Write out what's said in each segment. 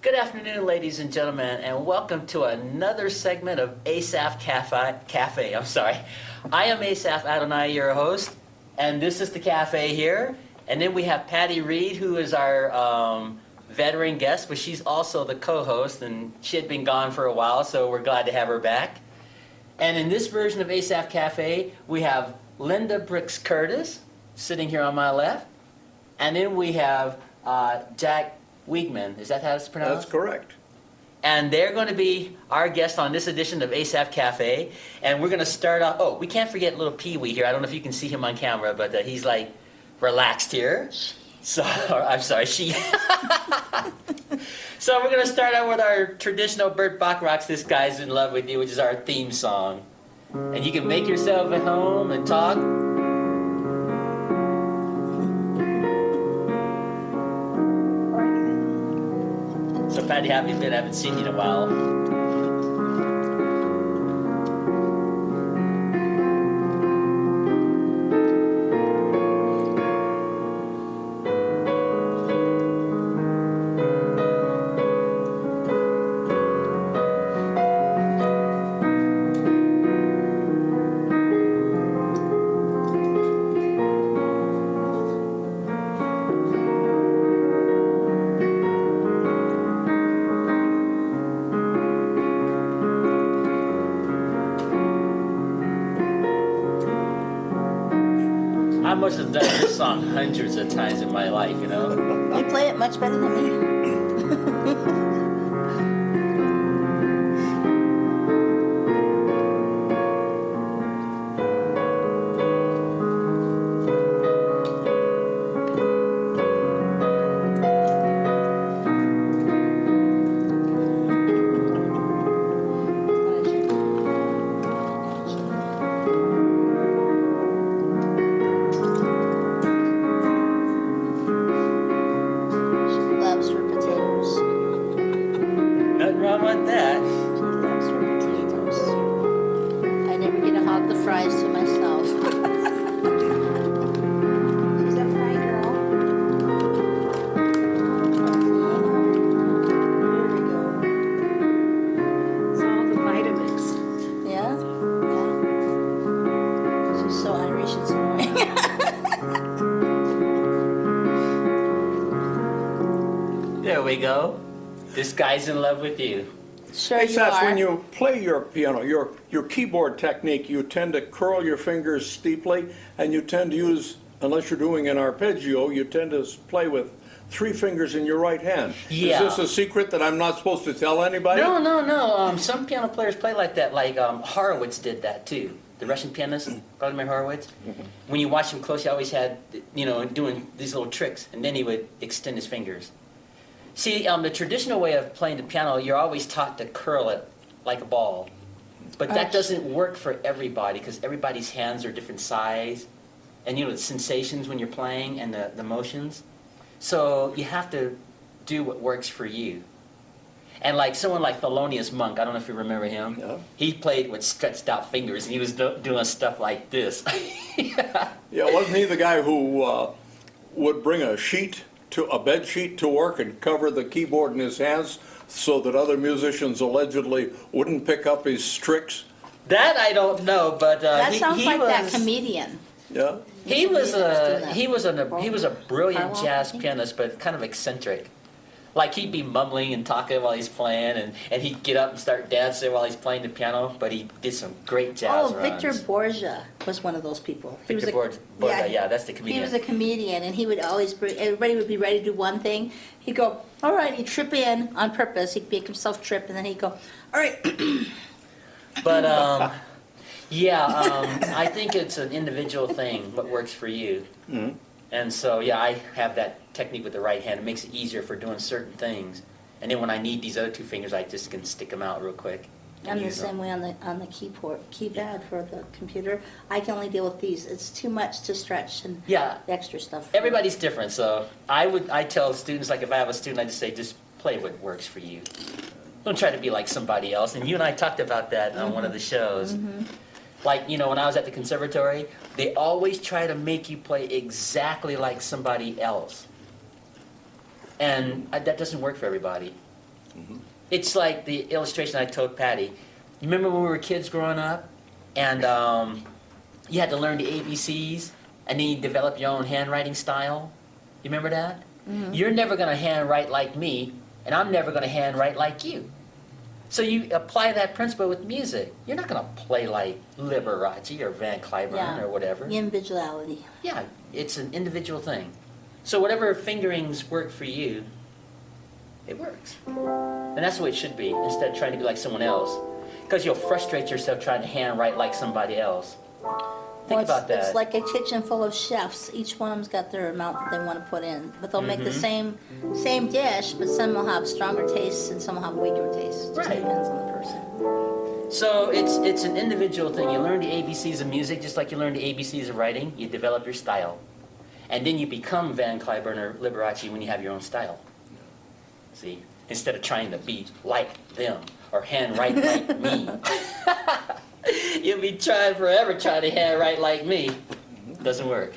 Good afternoon, ladies and gentlemen, and welcome to another segment of Asaph Cafe. I am Asaph Adonai, your host, and this is the cafe here. And then we have Patty Reed, who is our veteran guest, but she's also the co-host, and she had been gone for a while, so we're glad to have her back. And in this version of Asaph Cafe, we have Linda Brooks Curtis sitting here on my left, and then we have Jack Wiegman. Is that how it's pronounced? That's correct. And they're going to be our guest on this edition of Asaph Cafe. And we're going to start off. Oh, we can't forget little Pee Wee here. I don't know if you can see him on camera, but he's like relaxed here. So I'm sorry, she. So we're going to start out with our traditional Burt Bacharach's "This Guy's in Love with You," which is our theme song. And you can make yourself at home and talk. So Patty, how have you been? I haven't seen you in a while. I must have done this song hundreds of times in my life, you know? You play it much better than me. Nothing wrong with that. She loves her potatoes. I never get to hog the fries to myself. She's a fry girl. There we go. It's all the vitamins. Yeah? Yeah. She's so hungry, she's annoying. There we go. This guy's in love with you. Sure Hey, you Seth, are. when you play your piano, your keyboard technique, you tend to curl your fingers steeply, and you tend to use, unless you're doing an arpeggio, you tend to play with 3 fingers in your right hand. Yeah. Is this a secret that I'm not supposed to tell anybody? No. Some piano players play like that. Like Horowitz did that too. The Russian pianist, Vladimir Horowitz. When you watch him close, he always had, doing these little tricks, and then he would extend his fingers. See, the traditional way of playing the piano, you're always taught to curl it like a ball. But that doesn't work for everybody because everybody's hands are different size. And the sensations when you're playing and the motions. So you have to do what works for you. And like someone like Thelonious Monk, I don't know if you remember him. Yeah. He played with stretched out fingers and he was doing stuff like this. Yeah, wasn't he the guy who would bring a bed sheet to work and cover the keyboard in his hands so that other musicians allegedly wouldn't pick up his tricks? That I don't know, but That he sounds like was, that comedian. Yeah. He was Yeah, he was a brilliant Carl, jazz I think. pianist, but kind of eccentric. Like he'd be mumbling and talking while he's playing, and he'd get up and start dancing while he's playing the piano. But he did some great jazz Oh, runs. Victor Borgia was one of those people. He Victor was Borgia, yeah, that's the He comedian. was a comedian, and he would always bring, everybody would be ready to do one thing. He'd go, all right, he'd trip in on purpose. He'd make himself trip, and then he'd go, all right. But I think it's an individual thing, what works for you. Mhm. And so, yeah, I have that technique with the right hand. It makes it easier for doing certain things. And then when I need these other 2 fingers, I just can stick them out real quick. and I'm the use them. same way on the keypad for the computer. I can only deal with these. It's too much to stretch and Yeah, the extra stuff. everybody's different. So I tell students, like if I have a student, I just say, just play what works for you. Don't try to be like somebody else. And you and I talked about that on one of the shows. Like, when I was at the conservatory, they always try to make you play exactly like somebody else. And that doesn't work for everybody. It's like the illustration I told Patty. You remember when we were kids growing up, and you had to learn the ABCs, and then you develop your own handwriting style? You remember that? You're never going to handwrite like me, and I'm never going to handwrite like you. So you apply that principle with music. You're not going to play like Liberace or Van Cliburn Yeah. or whatever. Individuality. Yeah, it's an individual thing. So whatever fingerings work for you, it works. And that's the way it should be, instead of trying to be like someone else. Because you'll frustrate yourself trying to handwrite like somebody else. Think Well, about that. It's like a kitchen full of chefs. Each one of them's got their amount that they want to put in, but they'll make the Mm-hmm. same dish, but some will have stronger tastes and some will have weaker tastes. It just Right. depends on the person. So it's an individual thing. You learn the ABCs of music just like you learn the ABCs of writing. You develop your style. And then you become Van Cliburn or Liberace when you have your own style. See? Instead of trying to be like them or handwrite like me. You'll be trying forever trying to handwrite like me. Doesn't work.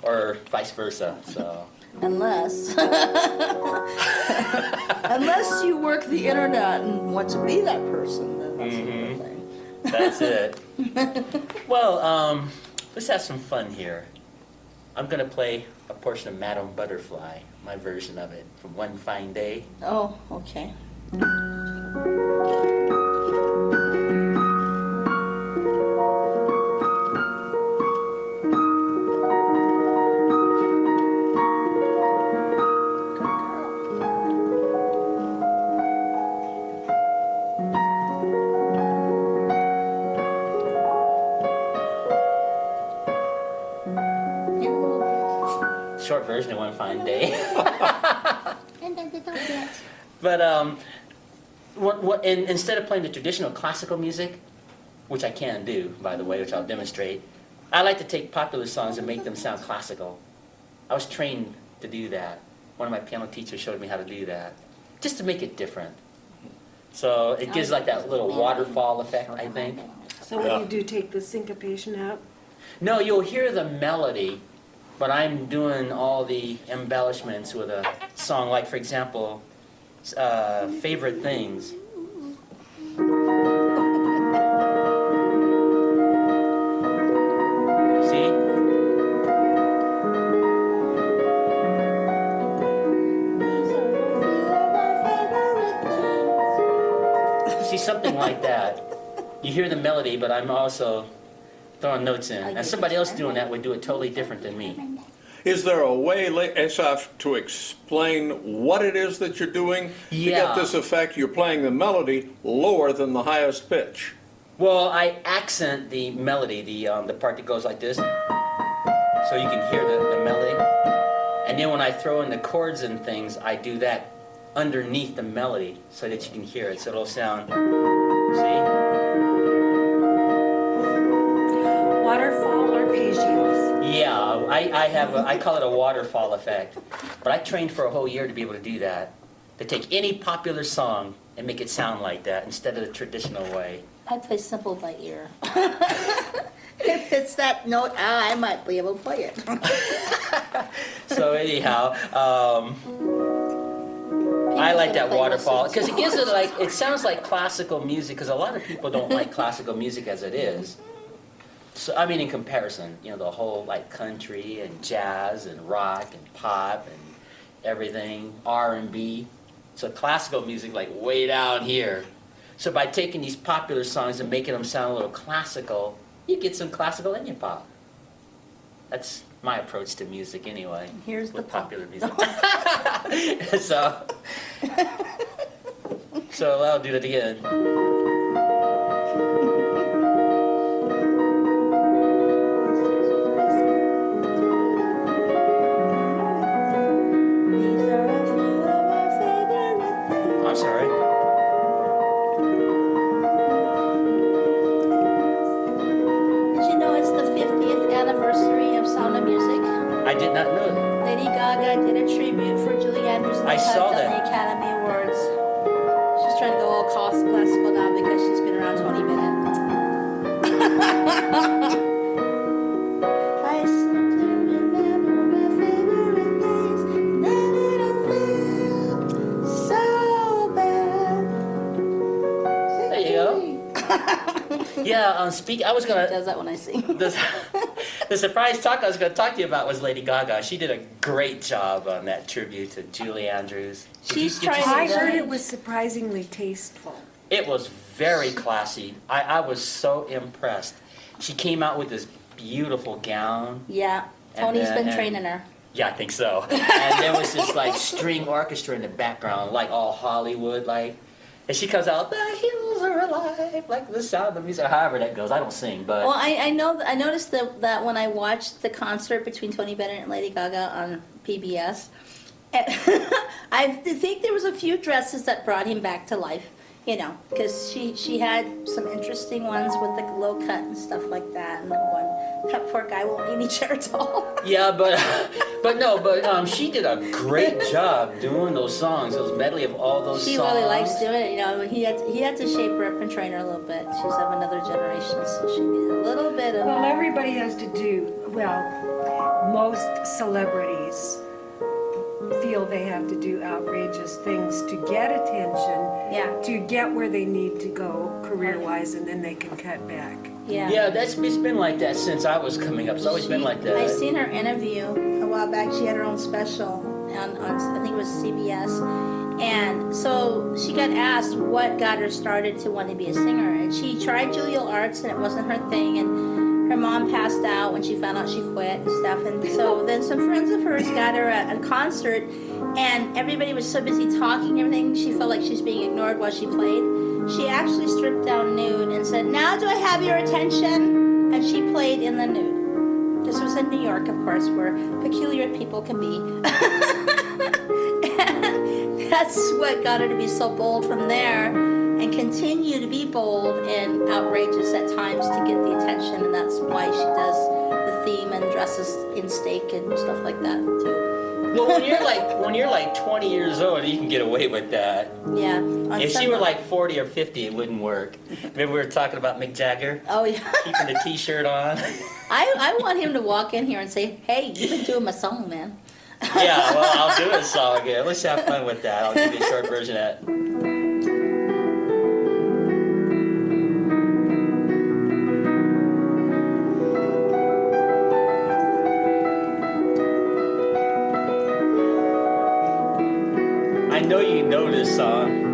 Or vice versa. So Unless, unless you work the internet and want to be that person, then that's another thing. that's it. Well, let's have some fun here. I'm going to play a portion of Madame Butterfly, my version of it, from One Fine Day. Oh, okay. Short version of One Fine Day. And then the little bit. But instead of playing the traditional classical music, which I can do, by the way, which I'll demonstrate, I like to take popular songs and make them sound classical. I was trained to do that. One of my piano teachers showed me how to do that, just to make it different. So it gives like that little waterfall effect, I think. So what do you do, take the syncopation out? No, you'll hear the melody, but I'm doing all the embellishments with a song, like, for example, Favorite Things. See? See, something like that. You hear the melody, but I'm also throwing notes in. And somebody else doing that would do it totally different than me. Is there a way, Asaph, to explain what it is that you're doing to Yeah. get this effect? You're playing the melody lower than the highest pitch. Well, I accent the melody, the part that goes like this, so you can hear the melody. And then when I throw in the chords and things, I do that underneath the melody so that you can hear it. So it'll sound, see? Waterfall arpeggios. Yeah, I call it a waterfall effect. But I trained for a whole year to be able to do that. To take any popular song and make it sound like that instead of the traditional way. I play simple by ear. If it's that note, I might be able to play it. So anyhow, I like that waterfall because it gives it like, it sounds like classical music because a lot of people don't like classical music as it is. So I mean in comparison, you know, the whole like country and jazz and rock and pop and everything, R&B. So classical music like way down here. So by taking these popular songs and making them sound a little classical, you get some classical in your pop. That's my approach to music anyway. Here's the with pop. popular music. So I'll do that again. These are a few of our favorite things. I'm sorry. Did you know it's the 50th anniversary of Sound of Music? I did not know that. Lady Gaga did a tribute for Julie Andrews I saw on that. the Academy Awards. She's trying to go all classical now because she's been around 20 minutes. I simply remember my favorite things, and then it'll feel so bad. Yeah, I was He gonna, does that when I sing. the surprise talk I was gonna talk to you about was Lady Gaga. She did a great job on that tribute to Julie Andrews. She's Did you trying see to I that? heard it was surprisingly tasteful. It was very classy. I was so impressed. She came out with this beautiful gown. Yeah, And Tony's then- been and- training her. Yeah, I think so. And there was this like string orchestra in the background, like all Hollywood, like. And she comes out, the hills are alive, like the sound of the music, however that goes. I don't sing, but. Well, I know, I noticed that when I watched the concert between Tony Bennett and Lady Gaga on PBS, I think there was a few dresses that brought him back to life, you know, because she had some interesting ones with the low cut and stuff like that, and the one, that poor guy won't need any chair at all. Yeah, but she did a great job doing those songs, those medley of all those She songs. really likes doing it, you know, he had to shape her up and train her a little bit. She's of another generation, so she needed a little bit of. Well, everybody has to do, well, most celebrities feel they have to do outrageous things to get attention, Yeah, to get where they need to go career-wise, and then they can cut back. yeah. Yeah, it's been like that since I was coming up. It's always been like that. I seen her interview a while back. She had her own special on I think it was CBS. And so she got asked what got her started to want to be a singer. And she tried Juilliard Arts and it wasn't her thing. And her mom passed out when she found out she quit and stuff. And so then some friends of hers got her a concert and everybody was so busy talking and everything, she felt like she was being ignored while she played. She actually stripped down nude and said, "Now do I have your attention?" And she played in the nude. This was in New York, of course, where peculiar people can be. And that's what got her to be so bold from there and continue to be bold and outrageous at times to get the attention. And that's why she does the theme and dresses in steak and stuff like that, too. Well, when you're like 20 years old, you can get away with that. Yeah. on If she some- were like 40 or 50, it wouldn't work. Remember we were talking about Mick Jagger Oh, yeah. keeping the T-shirt on? I want him to walk in here and say, "Hey, you've been doing my song, man." Yeah, well, I'll do a song again. Let's have fun with that. I'll give you a short version of that. I know you know this song.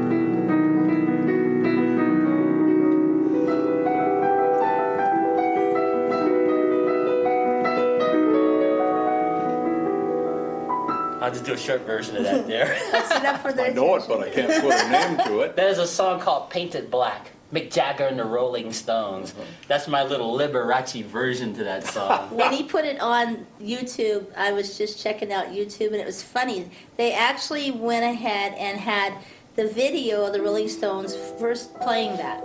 I'll just do a short version of that there. That's enough for the I know it, but I can't put a name to it. There's a song called Painted Black. Mick Jagger and the Rolling Stones. That's my little Liberace version to that song. When he put it on YouTube, I was just checking out YouTube, and it was funny. They actually went ahead and had the video of the Rolling Stones first playing that.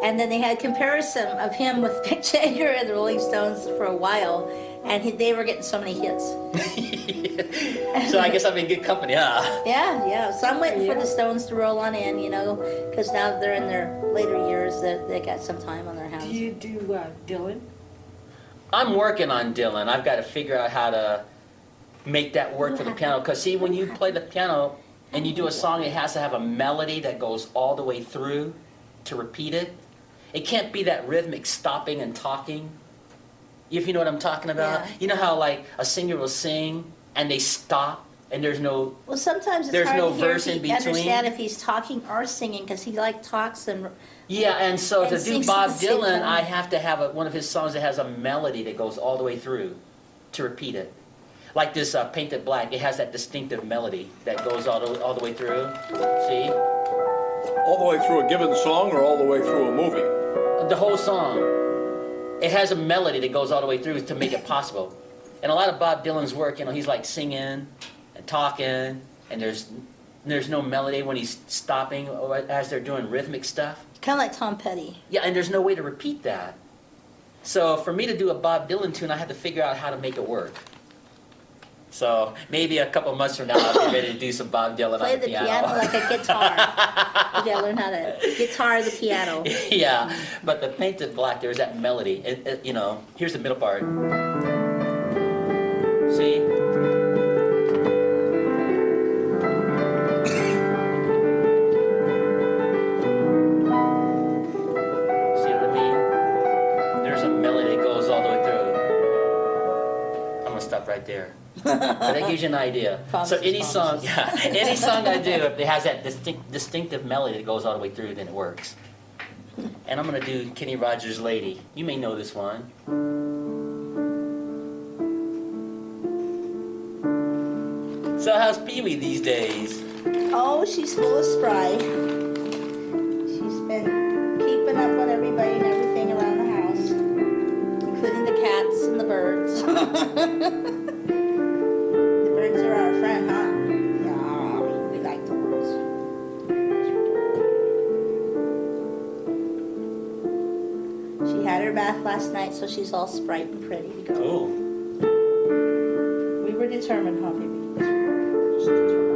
And then they had comparison of him with Mick Jagger and the Rolling Stones for a while, and they were getting so many hits. So I guess I'm in good company, huh? Yeah. So I'm waiting for the Stones to roll on in, you know, because now that they're in their later years, they got some time on their hands. Do you do Dylan? I'm working on Dylan. I've got to figure out how to make that work for the piano. Because see, when you play the piano and you do a song, it has to have a melody that goes all the way through to repeat it. It can't be that rhythmic stopping and talking. If you know what I'm talking about. Yeah. You know how like a singer will sing and they stop and there's no. Well, sometimes it's There's hard no to hear verse if in he understand between. if he's talking or singing, because he like talks and Yeah, and so And to do sings Bob at the same Dylan, time. I have to have one of his songs that has a melody that goes all the way through to repeat it. Like this Painted Black, it has that distinctive melody that goes all the way through. See? All the way through a given song or all the way through a movie? The whole song. It has a melody that goes all the way through to make it possible. And a lot of Bob Dylan's work, you know, he's like singing and talking, and there's no melody when he's stopping or as they're doing rhythmic stuff. kind of like Tom Petty. Yeah, and there's no way to repeat that. So for me to do a Bob Dylan tune, I had to figure out how to make it work. So maybe a couple months from now, I'll be ready to do some Bob Dylan Play on the piano like a guitar. You gotta learn how to guitar the piano. Yeah, but the Painted Black, there's that melody. You know, here's the middle part. See? See what I mean? there. But that gives you an idea. Promises, So any song, promises. yeah, any song I do, if it has that distinctive melody that goes all the way through, then it works. And I'm gonna do Kenny Rogers' Lady. You may know this one. So how's Pee Wee these days? Oh, she's full of spry. She's been keeping up with everybody and everything around the house, including the cats and the birds. The birds are our friend, huh? Yeah, we like the birds. She had her bath last night, so she's all sprite and pretty to go. Cool. We were determined, huh, baby? Yes, we were. Just determined.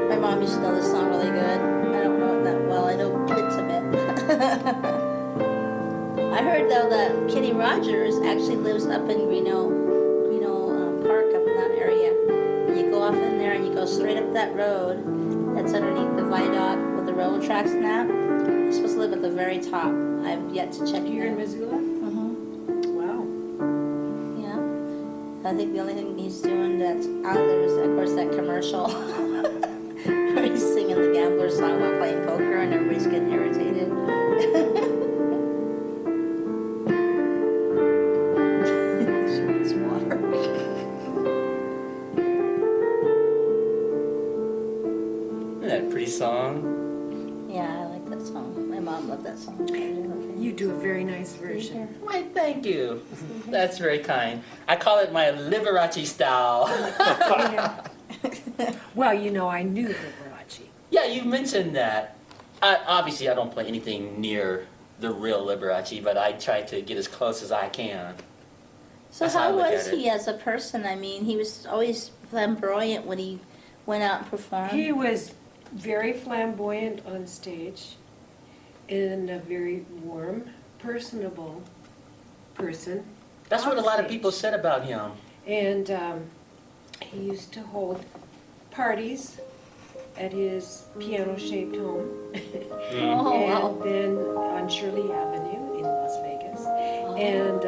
My mom used to know this song really good. I don't know it that well. I know bits of it. I heard though that Kenny Rogers actually lives up in Greeno Park up in that area. And you go off in there and you go straight up that road that's underneath the viaduct with the railroad tracks and that. You're supposed to live at the very top. I've yet to check Here in it. Missoula? Mm-hmm. Wow. Yeah. I think the only thing he's doing that's out there is, of course, that commercial where he's singing the gambler song while playing poker and everybody's getting irritated. She needs water. Isn't that a pretty song? Yeah, I like that song. My mom loved that song. You do a very nice version. Why, thank you. That's very kind. I call it my Liberace style. Well, you know, I knew Liberace. Yeah, you mentioned that. Obviously, I don't play anything near the real Liberace, but I try to get as close as I can. So That's how I how look was at it. he as a person? I mean, he was always flamboyant when he went out and performed. He was very flamboyant on stage and a very warm, personable person. That's what a lot of Offstage. people said about him. And he used to hold parties at his piano-shaped home. Oh, wow. And then on Shirley Avenue in Las Vegas. And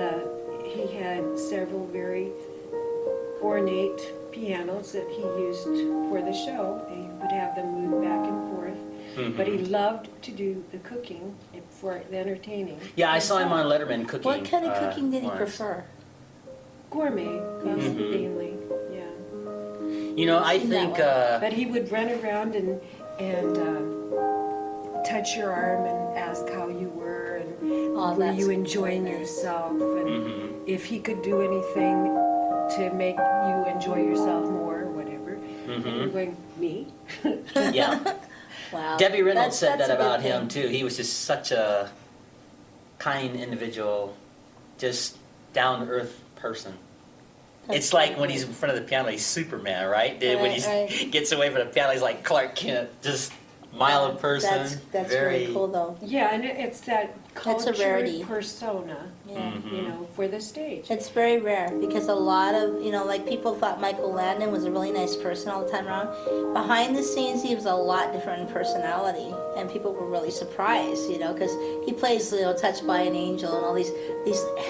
he had several very ornate pianos that he used for the show. He would have them move back and forth. But he loved to do the cooking for the entertaining. Yeah, I saw him on himself. Letterman cooking. What kind of cooking did he once. prefer? Gourmet, mainly, yeah. You know, I Seen that think, one. But he would run around and touch your arm and ask how you were and Oh, were that's you enjoying really nice. yourself and if he could do anything to make you enjoy yourself more or whatever. And you're going, me? yeah. Wow. Debbie Reynolds said That's that a good about him thing. too. He was just such a kind individual, just down to earth person. That's It's like really when good. he's in front of the piano, he's Superman, right? When Right, he right. gets away from the piano, he's like Clark Kent, just mild person. That's very really cool though. Yeah, and it's that That's a rarity. cultured persona, Yeah. you know, for the stage. It's very rare because a lot of, like people thought Michael Landon was a really nice person all the time around. Behind the scenes, he was a lot different in personality, and people were really surprised, because he plays, Touched by an Angel and all these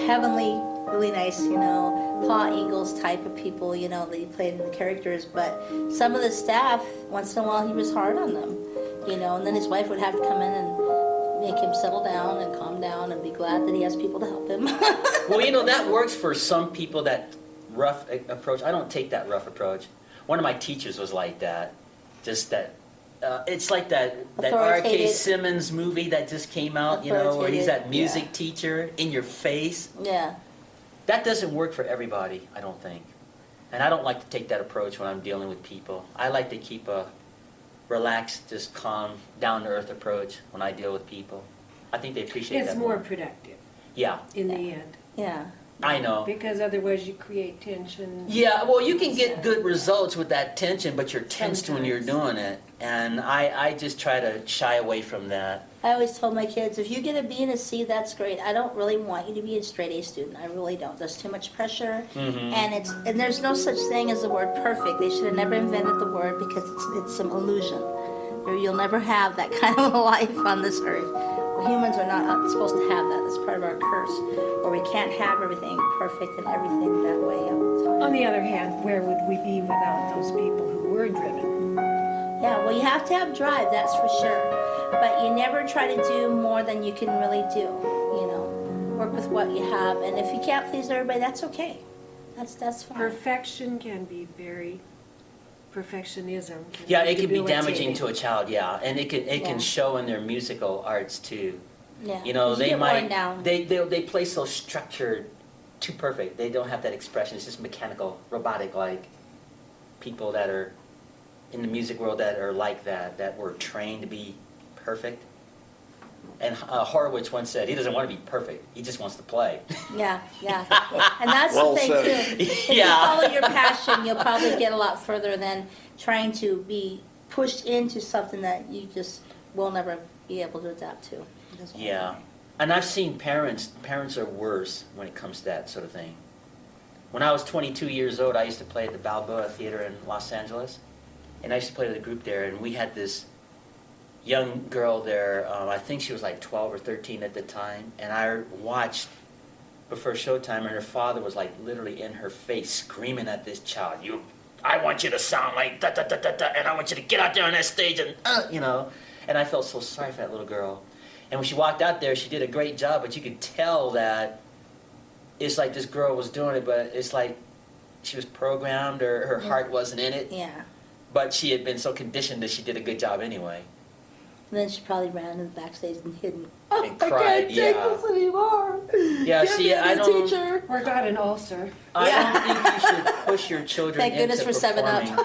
heavenly, really nice, Paul Ingalls type of people, that he played in the characters. But some of the staff, once in a while, he was hard on them, and then his wife would have to come in and make him settle down and calm down and be glad that he has people to help him. Well, that works for some people, that rough approach. I don't take that rough approach. One of my teachers was like that. Just that, it's like that R.K. Authoritative. Simmons movie that just came out, where he's that Authoritative, music yeah. teacher in your face. Yeah. That doesn't work for everybody, I don't think. And I don't like to take that approach when I'm dealing with people. I like to keep a relaxed, just calm, down-to-earth approach when I deal with people. I think they appreciate It's that more productive Yeah, in the end, Yeah. I know. because otherwise you create tension. Yeah, well, you can get good results with that tension, but you're tensed when you're doing it. And I just try to shy away from that. I always told my kids, if you get a B and a C, that's great. I don't really want you to be a straight A student. I really don't. There's too much pressure, and there's no such thing as the word perfect. They should have never invented the word because it's some illusion. You'll never have that kind of life on this earth. Humans are not supposed to have that. That's part of our curse, where we can't have everything perfect and everything that way all the time. On the other hand, where would we be without those people who were driven? Yeah, well, you have to have drive, that's for sure. But you never try to do more than you can really do, you know. Work with what you have, and if you can't please everybody, that's okay. That's fine. Perfection can be very, perfectionism can Yeah, be it can be damaging debilitating. to a child, yeah. And it Yeah. can show in their musical arts too. Yeah. You know, 'Cause they get worn might, down. they play so structured, too perfect. They don't have that expression. It's just mechanical, robotic, like people that are in the music world that are like that were trained to be perfect. And Horowitz once said he doesn't want to be perfect. He just wants to play. Yeah, yeah. And that's Well the thing said. too. If you Yeah. follow your passion, you'll probably get a lot further than trying to be pushed into something that you just will never be able to adapt to. It doesn't work Yeah. that way. And I've seen parents are worse when it comes to that sort of thing. When I was 22 years old, I used to play at the Balboa Theater in Los Angeles. And I used to play with a group there, and we had this young girl there. I think she was like 12 or 13 at the time. And I watched before showtime, and her father was like literally in her face screaming at this child, I want you to sound like da da da da da, and I want you to get out there on that stage and, you know. And I felt so sorry for that little girl. And when she walked out there, she did a great job, but you could tell that it's like this girl was doing it, but it's like she was programmed or her heart wasn't in it. Yeah. But she had been so conditioned that she did a good job anyway. And then she probably ran in the backstage and hidden. And I cried, can't take yeah. this anymore. Yeah, Give see, me a I new don't- teacher. Or got an ulcer. I don't think you should push your children Thank into goodness for 7-Up. performing.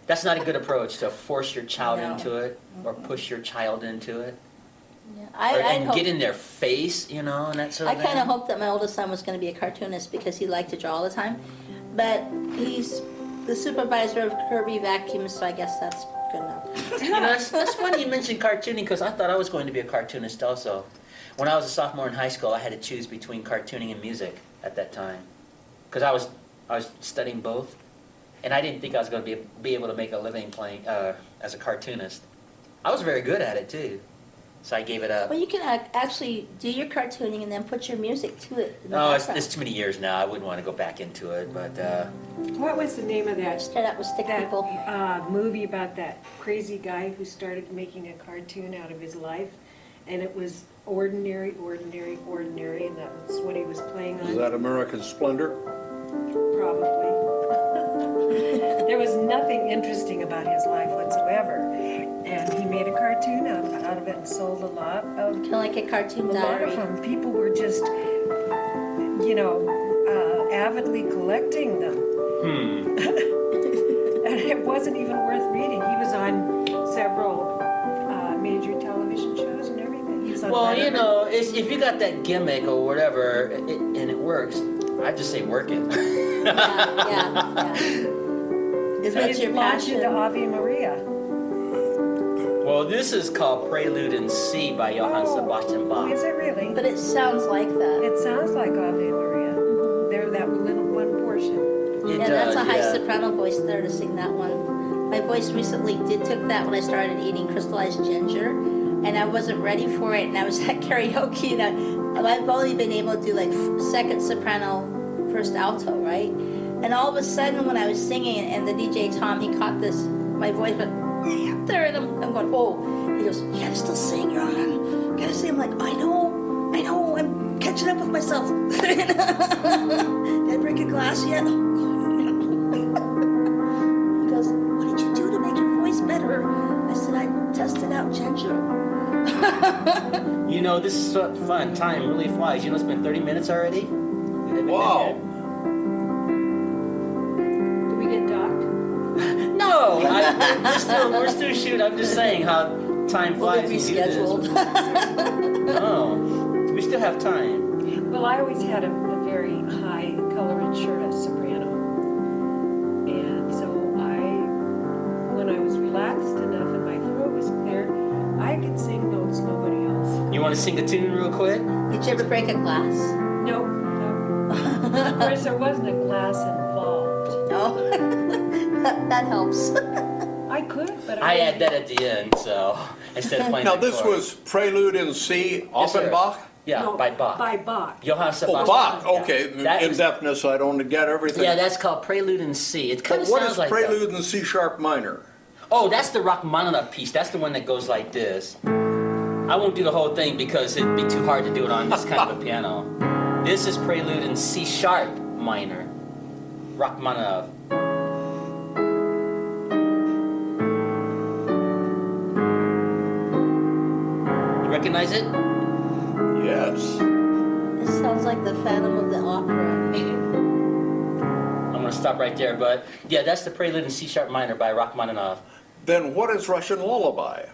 That's not a good approach, to force your child No. into it or push your child into it. Yeah, Or, I'd and hope, get in their face, you know, and that sort I of thing. kind of hoped that my oldest son was going to be a cartoonist because he liked to draw all the time. But he's the supervisor of Kirby Vacuums, so I guess that's good enough. You know, that's funny you mentioned cartooning because I thought I was going to be a cartoonist also. When I was a sophomore in high school, I had to choose between cartooning and music at that time because I was studying both, and I didn't think I was going to be able to make a living playing as a cartoonist. I was very good at it too, so I gave it up. Well, you can actually do your cartooning and then put your music to it. In the No, background. it's too many years now. I wouldn't want to go back into it, but What was the name of that, Straight up with stick that people. movie about that crazy guy who started making a cartoon out of his life? And it was ordinary, ordinary, ordinary, and that was what he was playing on. Is that American Splendor? Probably. There was nothing interesting about his life whatsoever. And he made a cartoon out of it and sold a lot of Kind of like a cartoon A lot diary. of them, people were just, avidly collecting them. And it wasn't even worth reading. He was on several major television shows and everything. He was on well, you Letterman. know, if you got that gimmick or whatever, and it works, I just say work it. Yeah. Is So that he your launched into passion? Ave Maria. Well, this is called Prelude in C by Johann Sebastian Bach. Is it really? But it sounds like that. It sounds like Ave Maria. There, that little one portion. It Yeah, that's a does, high yeah. soprano voice there to sing that one. My voice recently took that when I started eating crystallized ginger, and I wasn't ready for it, and I was at karaoke, and I've only been able to do like second soprano, first alto, right? And all of a sudden when I was singing, and the DJ Tom, he caught my voice went way up there, and I'm going, oh. He goes, you gotta still sing, you're on. You gotta sing. I'm like, I know, I'm catching up with myself. Did I break a glass yet? He goes, what did you do to make your voice better? I said, I tested out ginger. You know, this is so fun. Time really flies. You know, it's been 30 minutes already. We haven't been Wow. here. No, we're still shooting. I'm just saying how time We'll flies. get when you do this. rescheduled. No, we still have time. Well, I always had a very high color insured as soprano. And so when I was relaxed enough and my throat was clear, I could sing notes nobody else. You want to sing a tune real quick? Did you ever break a glass? No, no. Of course, there wasn't a glass involved. No. that helps. I could, but I add that at the end, so instead of playing. Now, the this chord. was Prelude in C, Yes, sir. Offenbach? Yeah, No, by Bach. By Bach. Johann Oh, Sebastian. Bach, Yeah. okay. That In was- deafness, I don't get everything. Yeah, that's called Prelude in C. It kind But of what sounds is like Prelude in C sharp minor? Oh, that's the Rachmaninoff piece. That's the one that goes like this. I won't do the whole thing because it'd be too hard to do it on this kind of a piano. This is Prelude in C sharp minor. Rachmaninoff. You recognize it? Yes. It sounds like the Phantom of the Opera. I'm gonna stop right there, but yeah, that's the Prelude in C sharp minor by Rachmaninoff. Then what is Russian Lullaby?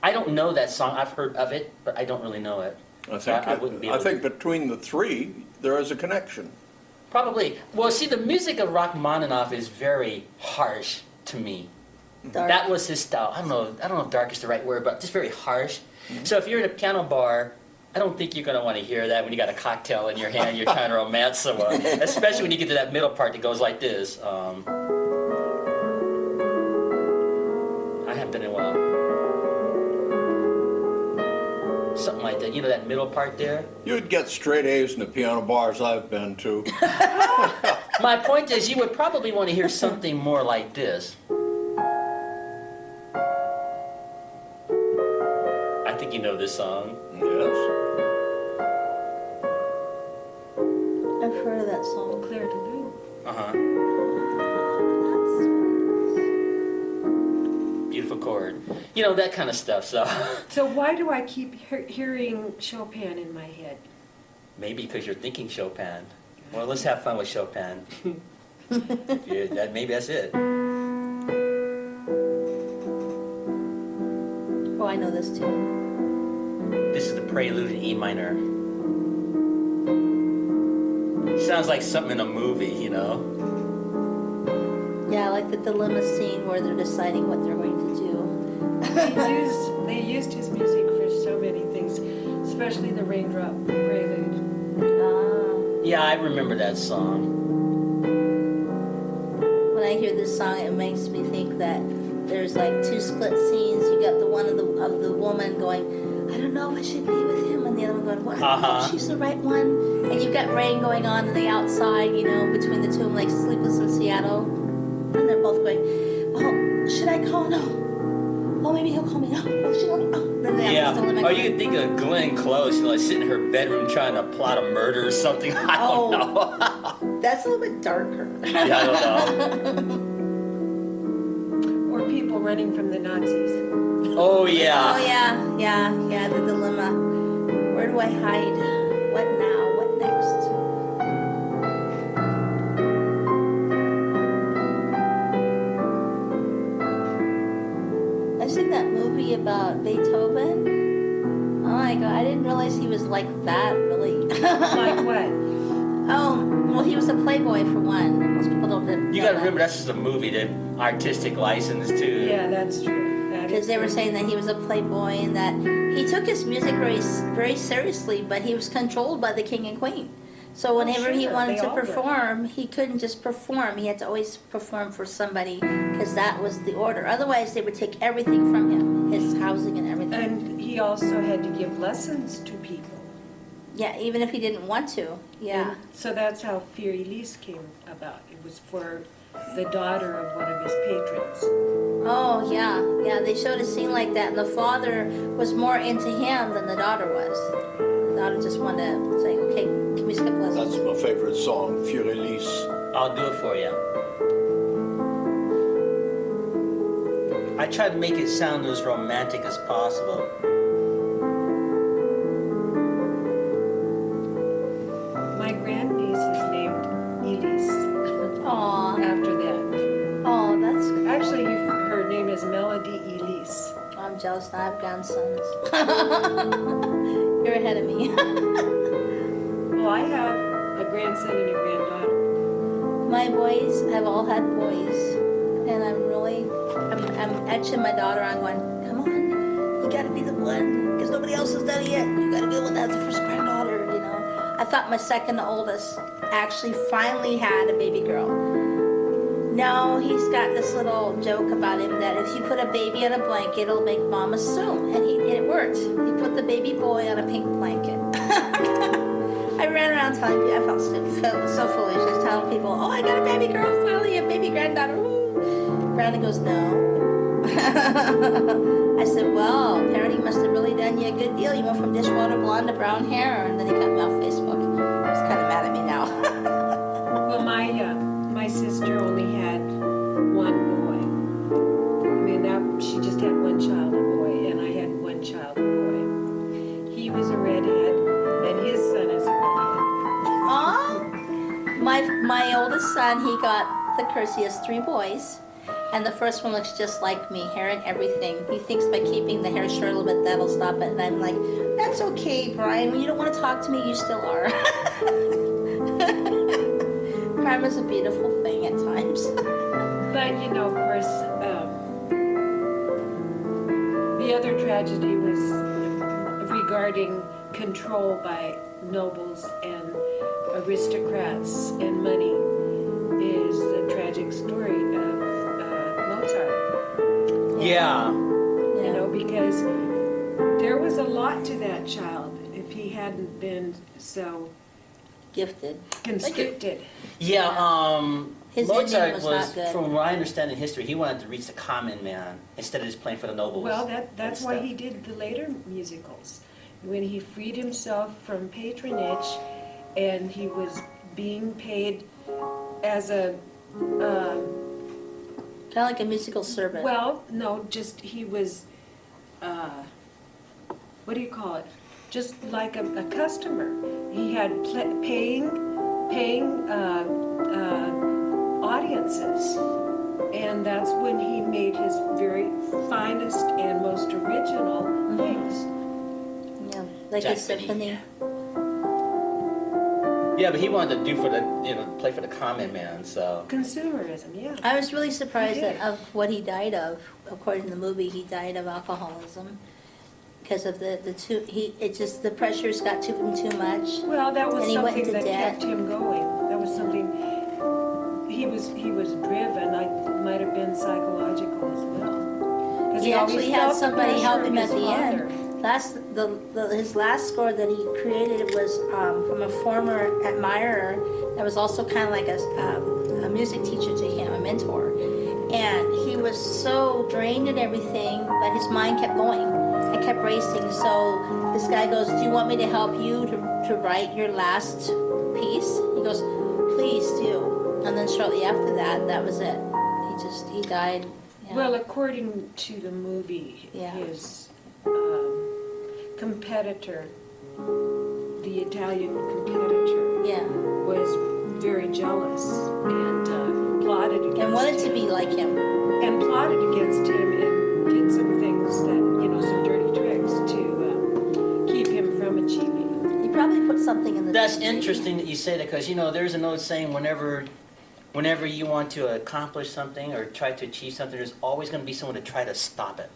I don't know that song. I've heard of it, but I don't really know it. I So think, I wouldn't be able I think between the three, there is a connection. Probably. Well, see, the music of Rachmaninoff is very harsh to me. Dark. That was his style. I don't know if dark is the right word, but just very harsh. So if you're in a piano bar, I don't think you're going to want to hear that when you got a cocktail in your hand and you're trying to romance someone. Especially when you get to that middle part that goes like this. I haven't done it in a while. Something like that. You know that middle part there? You'd get straight A's in the piano bars I've been to. My point is, you would probably want to hear something more like this. I think you know this song. Yes. I've heard of that song. Claire de Lune. Uh-huh. That's Beautiful chord. You know, that kind of stuff, so. So why do I keep hearing Chopin in my head? Maybe because you're thinking Chopin. Well, let's have fun with Chopin. Maybe that's it. Oh, I know this too. This is the Prelude in E minor. Sounds like something in a movie, you know? Yeah, like the dilemma scene where they're deciding what they're going to do. They used his music for so many things, especially the Raindrop Prelude. Yeah, I remember that song. When I hear this song, it makes me think that there's like two split scenes. You got the one of the woman going, I don't know if I should be with him, and the other one going, well, I don't know if she's the right one. And you've got rain going on the outside, you know, between the two of them, like Sleepless in Seattle. And they're both going, oh, should I call? No. Oh, maybe he'll call me. No. Oh, should I? Oh. Then they have Yeah, this dilemma or going. you can think of Glenn Close, you know, like sitting in her bedroom trying to plot a murder or something. I don't know. That's a little bit darker. Yeah, I don't know. Or people running from the Nazis. Oh, yeah. Oh, yeah, the dilemma. Where do I hide? What now? What next? I've seen that movie about Beethoven. Oh my god, I didn't realize he was like that, really. Like what? Oh, well, he was a playboy for one. Most people don't know You gotta remember, that's just a movie, the artistic license, too. Yeah, that's true. That Because is they were true. saying that he was a playboy and that he took his music very, very seriously, but he was controlled by the king and queen. So whenever he sure, wanted they to all were. perform, he couldn't just perform. He had to always perform for somebody because that was the order. Otherwise, they would take everything from him, his housing and everything. And he also had to give lessons to people. Yeah, even if he didn't want to. Yeah. And so that's how Für Elise came about. It was for the daughter of one of his patrons. Oh, yeah. Yeah, they showed a scene like that, and the father was more into him than the daughter was. The daughter just wanted to say, okay, can we skip lessons? That's my favorite song, Für Elise. I'll do it for you. I try to make it sound as romantic as possible. My grandniece is named Elise Aw, after that. oh, that's Actually, you 5 grandsons. You're ahead of me. Well, I have a grandson and a granddaughter. My boys have all had boys, and I'm etching my daughter on going, come on, you gotta be the one, because nobody else has done it yet. You gotta be the one that has the first granddaughter, you know. I thought my second oldest actually finally had a baby girl. No, he's got this little joke about him that if you put a baby on a blanket, it'll make mom assume, and it worked. He put the baby boy on a pink blanket. I ran around telling people, I felt so foolish, just telling people, oh, I got a baby girl, finally, a baby granddaughter. Woo. Brandon goes, no. I said, well, parenting must have really done you a good deal. You went from dishwater blonde to brown hair, and then he got me off Facebook. He's kind of mad at me now. Well, my sister only had one boy. I mean, she just had one child, a boy, and I had one child, a boy. He was a redhead, and his son is a redhead. Aw. My oldest son, he got the curse. He has 3 boys. And the first one looks just like me, hair and everything. He thinks by keeping the hair short a little bit, that'll stop it. And I'm like, that's okay, Brian. When you don't want to talk to me, you still are. Karma's a beautiful thing at times. But, you know, of course, the other tragedy was regarding control by nobles and aristocrats and money is the tragic story of Mozart. Yeah. You know, because there was a lot to that child if he hadn't been so Gifted. constricted. Yeah, His Mozart ending was was, not good. from what I understand in history, he wanted to reach the common man instead of just playing for the nobles. Well, that's and why stuff. he did the later musicals. When he freed himself from patronage and he was being paid as a, Kind of like a musical servant. well, no, just he was, what do you call it? Just like a customer. He had paying audiences. And that's when he made his very finest and most original things. Yeah, like Jack a symphony. Yeah, but he wanted to do for the, play for the common man, so. Consumerism, yeah. I was really surprised He did. of what he died of. According to the movie, he died of alcoholism because of the pressures got to him too much. Well, that was And he went something into that debt. kept him going. That was something, he was driven, might have been psychological as well. 'Cause He always actually had felt the somebody pressure help of him at his the father. end. His last score that he created was from a former admirer that was also kind of like a music teacher to him, a mentor. And he was so drained and everything, but his mind kept going and kept racing. So this guy goes, do you want me to help you to write your last piece? He goes, please do. And then shortly after that, that was it. He died. Yeah. Well, according to the movie, Yeah. his competitor, the Italian competitor, Yeah. was very jealous and plotted against And wanted to him. be like him. And plotted against him and did some things that, some dirty tricks to keep him from achieving. He probably put something in the. That's interesting that you say that, because, there's an old saying, whenever you want to accomplish something or try to achieve something, there's always going to be someone to try to stop it.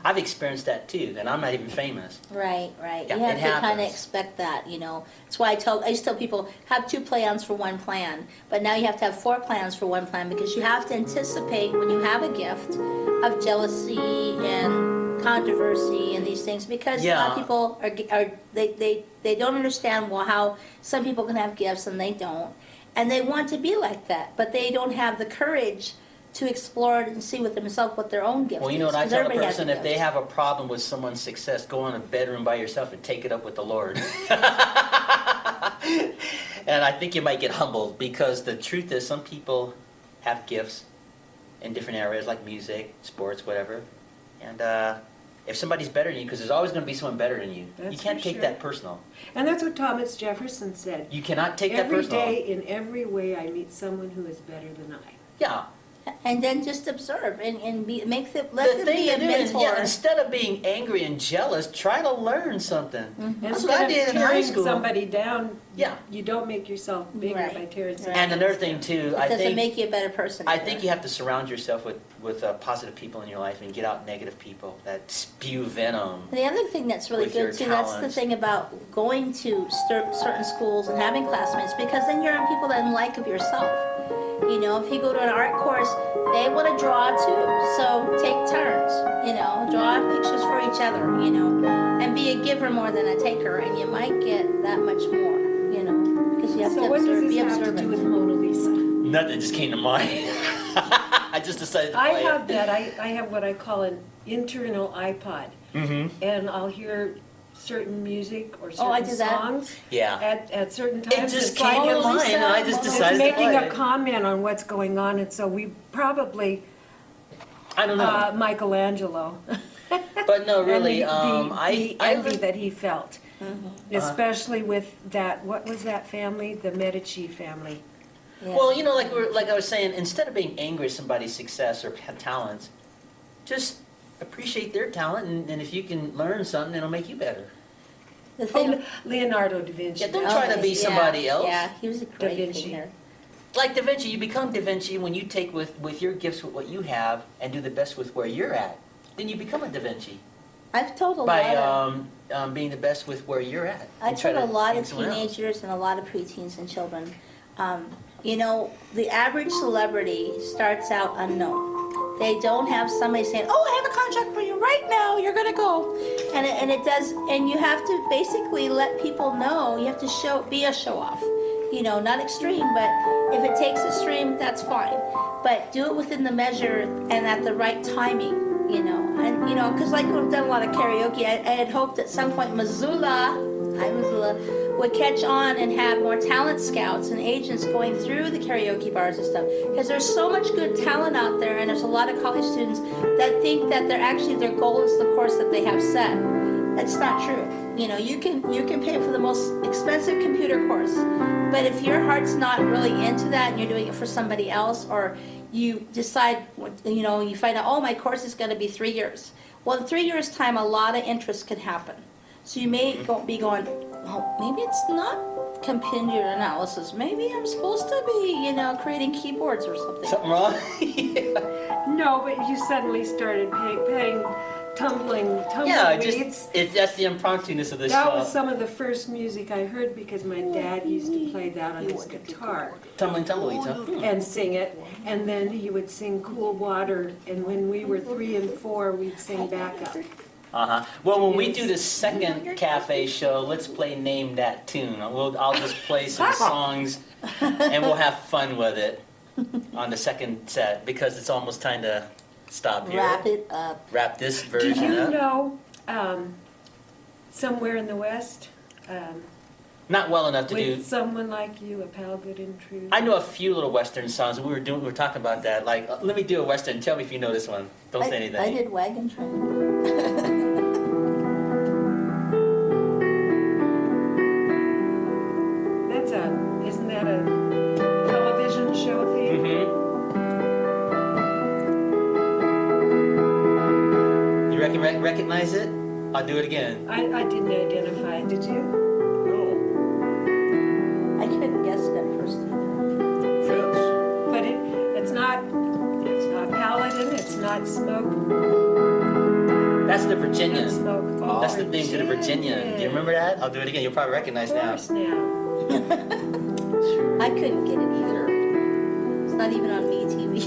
I've experienced that too, and I'm not even famous. Right. Yeah, You have it to kind of happens. expect that, That's why I used to tell people, have 2 plans for 1 plan. But now you have to have 4 plans for 1 plan, because you have to anticipate when you have a gift of jealousy and controversy and these things, because a lot of Yeah. people they don't understand how some people can have gifts and they don't. And they want to be like that, but they don't have the courage to explore it and see with themselves what their own gift Well, you is. know what I 'cause tell a everybody has person? If they gift. have a problem with someone's success, go in a bedroom by yourself and take it up with the Lord. And I think you might get humbled, because the truth is some people have gifts in different areas like music, sports, whatever. And if somebody's better than you, because there's always going to be someone better than you, That's you can't for take sure. that personal. And that's what Thomas Jefferson said. You cannot take that Every personal. day, in every way, I meet someone who is better than I. Yeah. And then just observe and make them, let The them thing be a to do is, mentor. yeah, instead of being angry and jealous, try to learn something. That's what I Instead of did in high tearing school. somebody down, Yeah. you don't make yourself bigger Right. by tearing somebody And down. another thing too, It I doesn't think make you a better person. I either. think you have to surround yourself with positive people in your life and get out negative people that spew venom. And the other thing that's really With your good too, that's the talents. thing about going to certain schools and having classmates, because then you're around people that like of yourself. You know, if you go to an art course, they want to draw too, so take turns. You know, draw pictures for each other. You know, and be a giver more than a taker, and you might get that much more. You know, because you have So to what does observe, this be have to do with observant. Mona Lisa? Nothing just came to mind. I just decided to I play have it. that, I have what I call an internal iPod. Mm-hmm. And I'll hear certain music or Oh, I certain do that. songs Yeah. at certain It times. just It's came like to Mona mind, Lisa, and I just Mona Lisa. decided it's to play making a it. comment on what's going on, and so we probably, I don't know, Michelangelo. but no, And really, the I envy lived- that he felt, especially with that, what was that family? The Medici family. Yeah. Well, you know, like I was saying, instead of being angry at somebody's success or talents, just appreciate their talent, and if you can learn something, it'll make you better. The thing. Leonardo da Vinci. Yeah, don't try to be yeah, somebody else. Yeah, he was a great Vinci. painter. Like Da Vinci, you become Da Vinci when you take with your gifts, with what you have, and do the best with where you're at. Then you become a Da Vinci I've told a by lot of. being the best with where you're at. I and try told a to lot be of someone else. teenagers and a lot of preteens and children, you know, the average celebrity starts out unknown. They don't have somebody saying, "Oh, I have a contract for you right now. You're gonna go," and it does. And you have to basically let people know. You have to be a show off. You know, not extreme, but if it takes extreme, that's fine. But do it within the measure and at the right timing. You know, and you know, because like we've done a lot of karaoke, I had hoped at some point Missoula would catch on and have more talent scouts and agents going through the karaoke bars and stuff. Because there's so much good talent out there, and there's a lot of college students that think that their goal is the course that they have set. That's not true. You know, you can pay for the most expensive computer course, but if your heart's not really into that and you're doing it for somebody else, or you decide, you know, you find out, oh, my course is going to be 3 years. Well, in 3 years' time, a lot of interest can happen. So you may be going, well, maybe it's not computer analysis. Maybe I'm supposed to be, you know, creating keyboards or something. Something wrong? Yeah. No, but you suddenly started paying tumbling Yeah, weeds. that's the impromptu-ness of this That show. was some of the first music I heard because my dad used to play that on his guitar Tumbling tumbleweeds, huh? and sing it. And then he would sing Cool Water, and when we were 3 and 4, we'd sing backup. Uh-huh. Well, when we do the second cafe show, let's play Name That Tune. I'll just play some songs, and we'll have fun with it on the second set, because it's almost time to stop here. Wrap it up. Wrap this Do version you up. know Somewhere in the West Not well enough to do. with Someone Like You, A Pal Good and True? I know a few little Western songs. We were talking about that. Like, let me do a Western. Tell me if you know this one. Don't say anything. I did Wagon Train. Isn't that a television show theme? Mm-hmm. You recognize it? I'll do it again. I didn't identify it, did you? No. I couldn't guess it at first either. Fits. But it's not Paladin, it's not Smoke. That's the Virginian. Not Smoke. Oh, That's the theme to the Virginian. Do you remember that? I'll do it again. You'll probably recognize Of now. course now. I couldn't get it either. It's not even on VTV.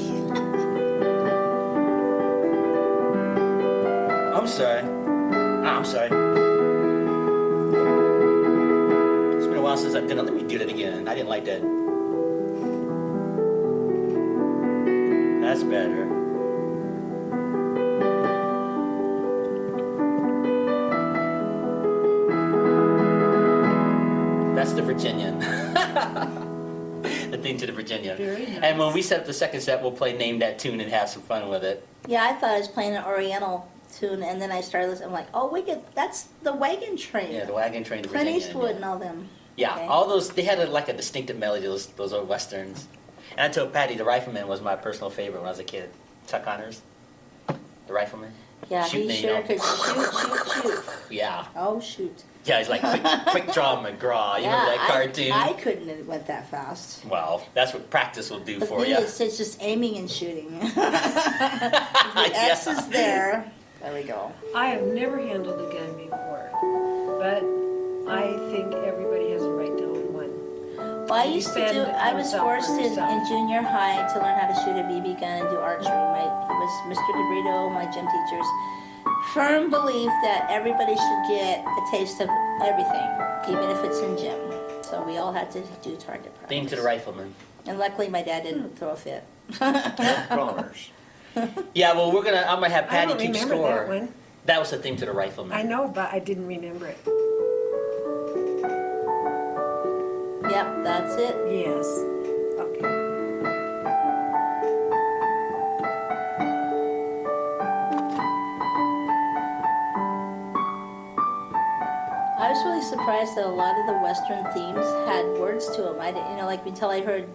I'm sorry. I'm sorry. It's been a while since I've done it. Let me do it again. I didn't like that. That's better. That's the Virginian. The theme to the Virginian. Very nice. And when we set up the second set, we'll play Name That Tune and have some fun with it. Yeah, I thought I was playing an Oriental tune, and then I started listening. I'm like, oh, that's the Wagon Train. Yeah, the Wagon Train to Clint Virginia. Eastwood and all them. Yeah, Okay. all those, they had like a distinctive melody, those old westerns. And I told Patty the Rifleman was my personal favorite when I was a kid. Chuck Connors, the Rifleman. Yeah, Shooting, he you sure know. could shoot. Yeah. Oh, shoot. Yeah, he's like quick draw McGraw. You remember that cartoon? I couldn't have went that fast. Well, that's what practice will do The for thing you. is, it's just aiming and shooting. If the X is there. There we go. I have never handled a gun before, but I think everybody has a right to own one. Well, I used to do, I was forced in junior high to learn how to shoot a BB gun and do archery. It was Mr. DeBrito, my gym teacher's firm belief that everybody should get a taste of everything, even if it's in gym. So we all had to do target practice. Theme to the Rifleman. And luckily my dad didn't throw a fit. Connors. Yeah, well, I'm gonna have I Patty don't keep remember score. that one. That was the theme to the Rifleman. I know, but I didn't remember it. Yep, that's it. Yes. Okay. I was really surprised that a lot of the Western themes had words to them. I didn't, like until I heard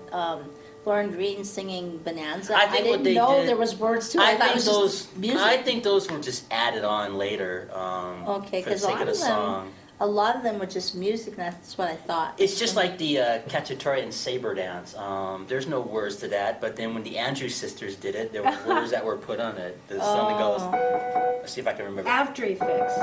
Lauren Green singing Bonanza. I think what didn't they know did- there was words to it. I thought it think was just music. I think those were just added on later. Okay, for the because sake of the song. a lot of them were just music, and that's what I thought. It's just like the Cacciatore and Saber dance. There's no words to that, but then when the Andrews sisters did it, there were words that were put on it. The song that goes. Let's see if I can remember. After Effects.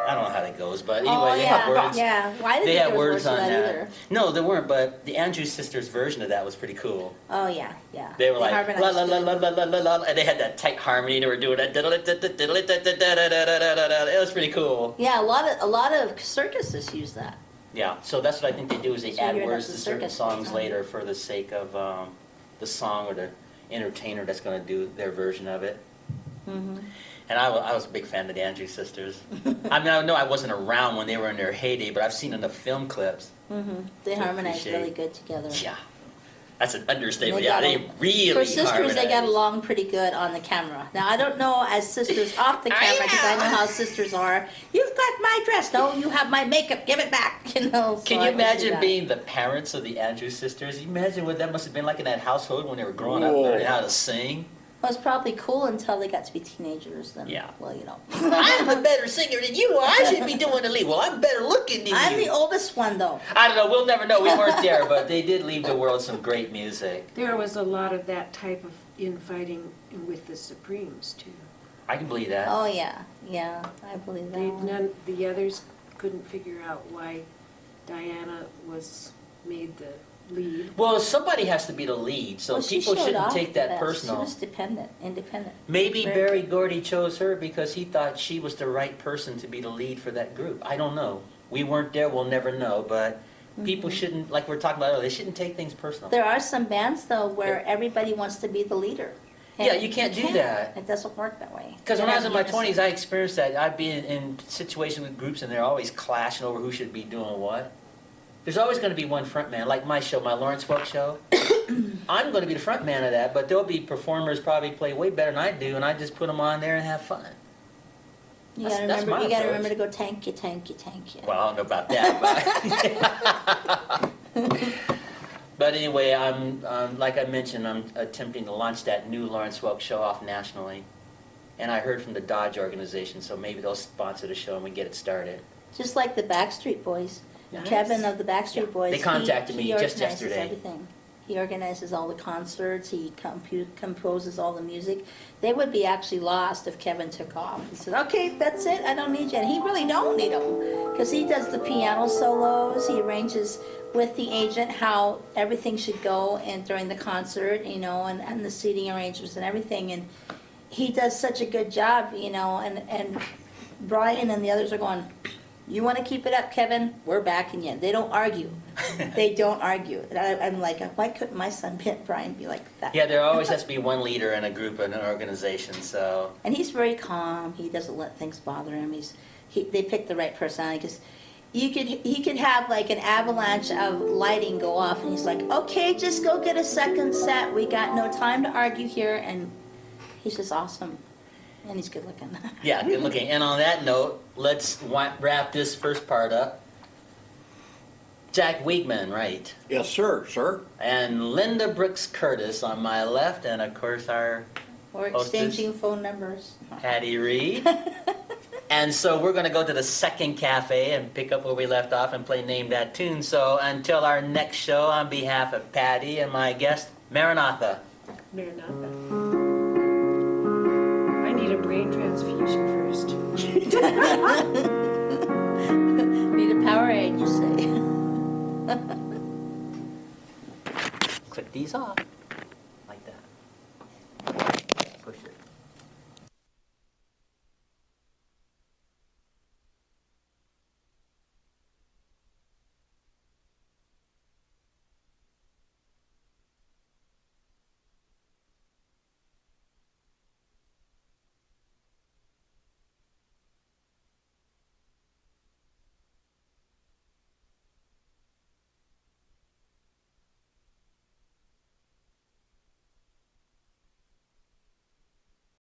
I don't know how that goes, but anyway, Oh, they yeah, have words. yeah. Well, I didn't They think had there was words to on that that. either. No, there weren't, but the Andrews sisters' version of that was pretty cool. Oh yeah, yeah. They were like la harmonized la la it. la la la la la, and they had that tight harmony. They were doing that. It was pretty cool. Yeah, a lot of circuses use that. Yeah, so that's what I think they do is they So add you're not words the to certain circus songs time. later for the sake of the song or the entertainer that's going to do their version of it. Mm-hmm. And I was a big fan of the Andrews sisters. I mean, I know I wasn't around when they were in their heyday, but I've seen in the film clips. Mm-hmm. They To harmonized appreciate. really good together. Yeah, that's an understatement. They Yeah, got they al- really For sisters, they got harmonized. along pretty good on the camera. Now, I don't know as sisters off the camera because I know how sisters are. You've got my dress. No, you have my makeup. Give it back. You know. Can so you I see imagine that. being the parents of the Andrews sisters? Imagine what that must have been like in that household when they were growing up, Whoa. learning how to sing. Well, it's probably cool until they got to be teenagers. Then, Yeah. well, you know. I'm a better singer than you are. I should be doing the lead. Well, I'm better looking than I'm you. the oldest one, though. I don't know. We'll never know. We weren't there, but they did leave the world some great music. There was a lot of that type of infighting with the Supremes too. I can believe that. Oh yeah, yeah, I believe that. The others couldn't figure out why Diana was made the lead. Well, somebody has to be the lead, so Well, she people showed shouldn't off take the that best. personal. She was independent. Maybe Very- Barry Gordy chose her because he thought she was the right person to be the lead for that group. I don't know. We weren't there. We'll never know. But people shouldn't, like we were talking about earlier, they shouldn't take things personal. There are some bands though where everybody wants to be the leader. Yeah, you can't do that. It doesn't work that way. Because You when I was have in my unison. 20s, I experienced that. I'd be in situations with groups and they're always clashing over who should be doing what. There's always going to be one front man, like my show, my Lawrence Welk show. I'm going to be the front man of that, but there'll be performers probably play way better than I do, and I just put them on there and have fun. You That's- gotta that's remember. my You gotta approach. remember to go tank you, tank you, tank you. Well, I don't know about that, but but anyway, I'm like I mentioned, I'm attempting to launch that new Lawrence Welk show off nationally, and I heard from the Dodge organization, so maybe they'll sponsor the show and we get it started. Just like the Backstreet Boys. Nice. Kevin of the Backstreet Yeah. Boys. They contacted me just organizes yesterday. Everything. He organizes all the concerts. He composes all the music. They would be actually lost if Kevin took off. He said, "Okay, that's it. I don't need you." And he really don't need them because he does the piano solos. He arranges with the agent how everything should go and during the concert, and the seating arrangements and everything. And he does such a good job, and Brian and the others are going, "You want to keep it up, Kevin? We're backing you." They don't argue. They don't argue. And I'm like, why couldn't my son Brian be like that? Yeah, there always has to be one leader in a group and an organization, so And he's very calm. He doesn't let things bother him. They picked the right personality because he could have like an avalanche of lighting go off, and he's like, "Okay, just go get a second set. We got no time to argue here," and he's just awesome. And he's good looking. Yeah, good looking. And on that note, let's wrap this first part up. Jack Wiegman, right? Yes, sir, sir. And Linda Brooks Curtis on my left, and of course our We're hostess, exchanging phone numbers. Patty Reed. And so we're going to go to the second cafe and pick up where we left off and play Name That Tune. So until our next show, on behalf of Patty and my guest, Maranatha. Maranatha. I need a brain transfusion first. Need a Powerade, you say? Click these off.